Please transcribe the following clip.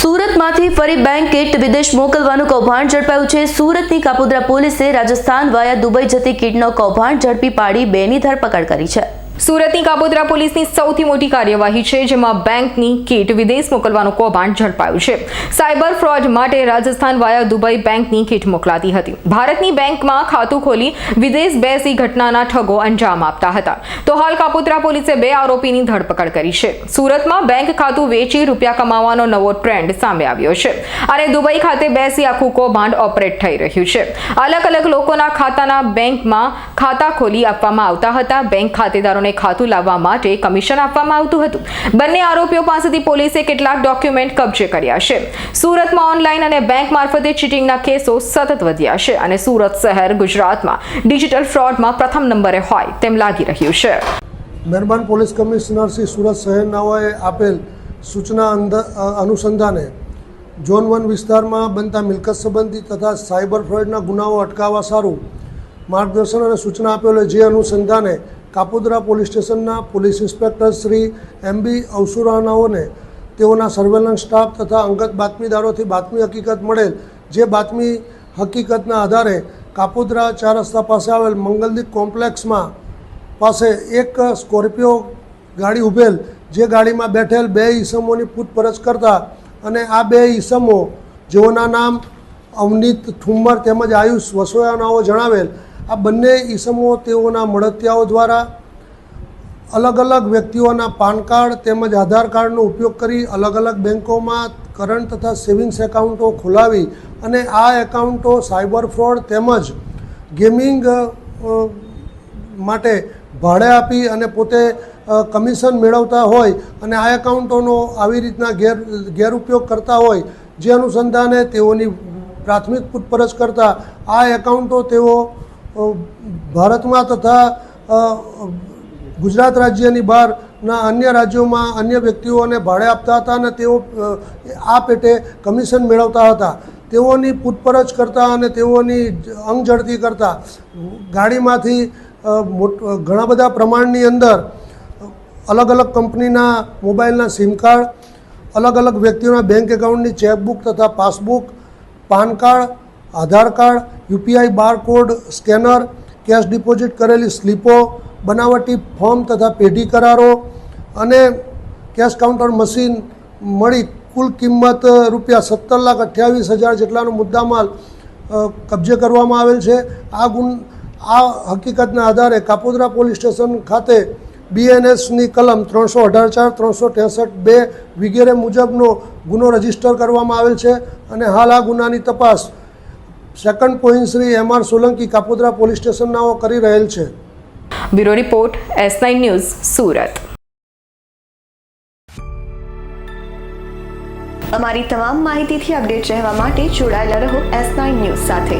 સુરતમાંથી ફરી bank kit વિદેશ મોકલવાનું કૌભાંડ ઝડપાયું છે। સુરતની કાપોદ્રા પોલીસે રાજસ્થાન વાયા દુબઈ જતી કીટનો કૌભાંડ ઝડપી પાડી બેની ધરપકડ કરી છે। સુરતની કાપોદ્રા પોલીસની સૌથી મોટી કાર્યવાહી છે, જેમાં બેંકની કીટ વિદેશ મોકલવાનું કૌભાંડ ઝડપાયું છે। સાયબર ફ્રોડ માટે રાજસ્થાન વાયા દુબઈ બેંકની કીટ મોકલાતી હતી। ભારતની બેંકમાં ખાતું ખોલી વિદેશ બેસી ઘટનાના ઠગો અંજામ આપતા હતા। તો હાલ કાપોદ્રા પોલીસે 2 આરોપીની ધરપકડ કરી છે। સુરતમાં બેંક ખાતું વેચી રૂપિયા કમાવાનો નવો ટ્રેન્ડ સામે આવ્યો છે અને દુબઈ ખાતે બેસી આખું કૌભાંડ ઓપરેટ થઈ રહ્યું છે। અલગ અલગ લોકોના ખાતાના બેંકમાં ખાતા ખોલી આપવામાં આવતા હતા। બેંક ખાતેદારોને ખાતું લાવવા માટે કમિશન આપવામાં આવતું હતું। બંને આરોપીઓ પાસેથી પોલીસે કેટલાક ડોક્યુમેન્ટ કબજે કર્યા છે। સુરતમાં ઓનલાઈન અને બેંક મારફતે ચીટિંગના કેસો સતત વધ્યા છે અને સુરત શહેર ગુજરાતમાં ડિજિટલ ફ્રોડમાં પ્રથમ નંબરે હોય તેમ લાગી રહ્યું છે। મહેરબાન પોલીસ કમિશનર શ્રી સુરત શહેરનાઓએ આપેલ સૂચના અનુસંધાને ઝોન 1 વિસ્તારમાં બનતા મિલકત સંબંધી તથા સાયબર ફ્રોડના ગુનાઓ અટકાવવા સારું માર્ગદર્શન અને સૂચના આપેલ, જે અનુસંધાને કાપોદ્રા પોલીસ સ્ટેશનના પોલીસ ઇન્સ્પેક્ટર શ્રી એમબી અવસુરાનાઓને તેઓના સર્વેલન્સ સ્ટાફ તથા અંગત બાતમીદારોથી બાતમી હકીકત મળેલ, જે બાતમી હકીકતના આધારે કાપોદ્રા 4 રસ્તા પાસે આવેલ મંગલદીપ કોમ્પ્લેક્સમાં પાસે એક સ્કોર્પિયો ગાડી ઉભેલ, જે ગાડીમાં બેઠેલ 2 ઈસમોની પૂછપરછ કરતા અને આ 2 ઈસમો જેઓના નામ અવનીત ઠુમ્મર તેમજ આયુષ વસોયાનાઓ જણાવેલ, આ બંને ઈસમો તેઓના મળતિયાઓ દ્વારા અલગ અલગ વ્યક્તિઓના પાન કાર્ડ તેમજ આધાર કાર્ડનો ઉપયોગ કરી અલગ અલગ બેન્કોમાં કરંટ તથા સેવિંગ્સ એકાઉન્ટો ખોલાવી અને આ એકાઉન્ટો સાયબર ફ્રોડ તેમજ ગેમિંગ માટે ભાડે આપી અને પોતે કમિશન મેળવતા હોય અને આ એકાઉન્ટોનો આવી રીતના ગેરઉપયોગ કરતા હોય, જે અનુસંધાને તેઓની પ્રાથમિક પૂછપરછ કરતા આ એકાઉન્ટો તેઓ ભારતમાં તથા ગુજરાત રાજ્યની બહારના અન્ય રાજ્યોમાં અન્ય વ્યક્તિઓને ભાડે આપતા હતા અને તેઓ આ પેટે કમિશન મેળવતા હતા। તેઓની પૂછપરછ કરતાં અને તેઓની અંગઝડતી કરતાં ગાડીમાંથી ઘણા બધા પ્રમાણની અંદર અલગ અલગ કંપનીના મોબાઈલના સિમ કાર્ડ, અલગ અલગ વ્યક્તિઓના બેંક એકાઉન્ટની ચેકબુક તથા passbook, PAN card, Aadhaar card, UPI barcode scanner, cash deposit કરેલી સ્લીપો, બનાવટી ફોર્મ તથા પેઢી કરારો અને કેશ કાઉન્ટર મશીન મળી કુલ કિંમત રૂપિયા 17,28,000 જેટલાનો મુદ્દામાલ કબજે કરવામાં આવેલ છે। આ હકીકતના આધારે કાપોદ્રા પોલીસ સ્ટેશન ખાતે બીએનએસની કલમ 318(4), 363(2) વગેરે મુજબનો ગુનો રજીસ્ટર કરવામાં આવેલ છે અને હાલ આ ગુનાની તપાસ second point Shri MR Solanki Kapodra police સ્ટેશનનાઓ કરી રહેલ છે। Bureau report S9 news Surat. અમારી તમામ માહિતીથી અપડેટ રહેવા માટે જોડાયેલા રહો S9 ન્યૂઝ સાથે।